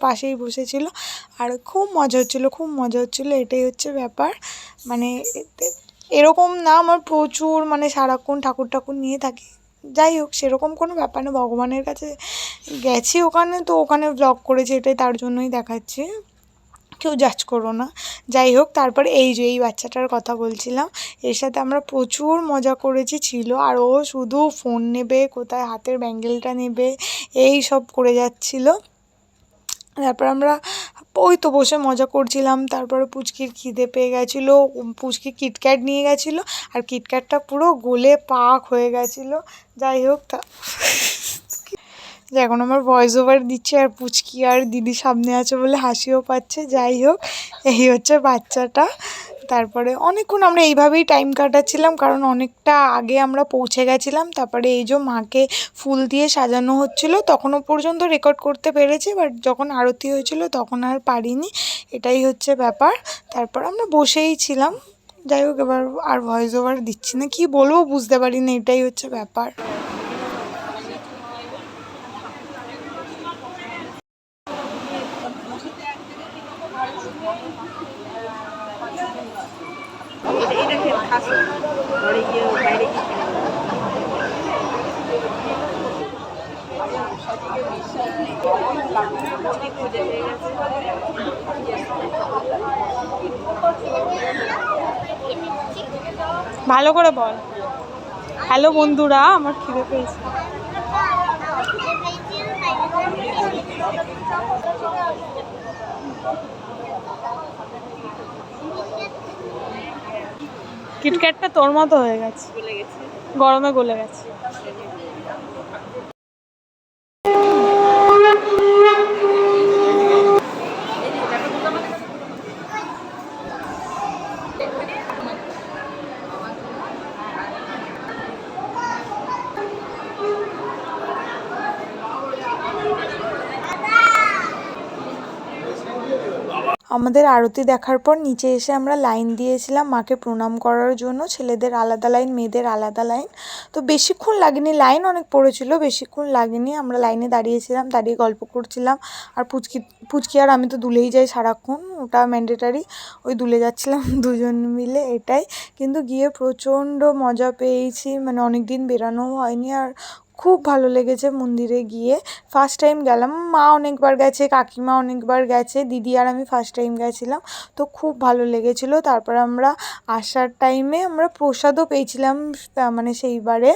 পাশেই বসেছিল আর খুব মজা হচ্ছিলো, এটাই হচ্ছে ব্যাপার। মানে এরকম না আমার প্রচুর মানে সারাক্ষণ ঠাকুর নিয়ে থাকি, যাই হোক সেরকম কোনো ব্যাপার না, ভগবানের কাছে গেছি ওখানে, তো ওখানে ব্লগ করেছি এটাই তার জন্যই দেখাচ্ছি, কেউ জাজ করো না। যাই হোক, তারপরে এই বাচ্চাটার কথা বলছিলাম, এর সাথে আমরা প্রচুর মজা করেছি ছিল, আর ও শুধু ফোন নেবে, কোথায় হাতের ব্যাঙ্গেলটা নেবে, এই সব করে যাচ্ছিলো। তারপর আমরা ওই তো বসে মজা করছিলাম। তারপরে পুচকির খিদে পেয়ে গেছিলো, পুচকি কিটক্যাট নিয়ে গেছিলো, আর কিটক্যাটটা পুরো গলে পাক হয়ে গেছিলো। যাই হোক, এখন আমার ভয়েস ওভার দিচ্ছে, আর পুচকি আর দিদি সামনে আছে বলে হাসিও পাচ্ছে। যাই হোক, এই হচ্ছে বাচ্চাটা। তারপরে অনেকক্ষণ আমরা এইভাবেই টাইম কাটাচ্ছিলাম, কারণ অনেকটা আগে আমরা পৌঁছে গেছিলাম। তারপরে এই যে মাকে ফুল দিয়ে সাজানো হচ্ছিলো, তখনও পর্যন্ত রেকর্ড করতে পেরেছি, বাট যখন আরতি হয়েছিল তখন আর পারিনি, এটাই হচ্ছে ব্যাপার। তারপর আমরা বসেই ছিলাম। যাই হোক, এবার আর ভয়েস ওভার দিচ্ছি না, কি বলবো বুঝতে পারি না, এটাই হচ্ছে ব্যাপার। ভালো করে বল, হ্যালো বন্ধুরা, আমার খিদে পেয়েছে। কিটক্যাটটা তোর মতো হয়ে গেছে, গরমে গলে গেছে। আমাদের আরতি দেখার পর নিচে এসে আমরা লাইন দিয়েছিলাম মাকে প্রণাম করার জন্য, ছেলেদের আলাদা লাইন, মেয়েদের আলাদা লাইন। তো বেশিক্ষণ লাগেনি, লাইন অনেক পড়েছিল, বেশিক্ষণ লাগেনি। আমরা লাইনে দাঁড়িয়েছিলাম, দাঁড়িয়ে গল্প করছিলাম, আর পুচকি আর আমি তো দুলেই যাই সারাক্ষণ, ওটা ম্যান্ডেটারি, ওই দুলে যাচ্ছিলাম দুজন মিলে, এটাই। কিন্তু গিয়ে প্রচণ্ড মজা পেয়েছি, মানে অনেক দিন বেরানোও হয়নি, আর খুব ভালো লেগেছে মন্দিরে গিয়ে। ফার্স্ট টাইম গেলাম, মা অনেকবার গেছে, কাকিমা অনেকবার গেছে, দিদি আর আমি ফার্স্ট টাইম গেছিলাম, তো খুব ভালো লেগেছিলো। তারপর আমরা আসার টাইমে আমরা প্রসাদও পেয়েছিলাম, মানে সেইবারে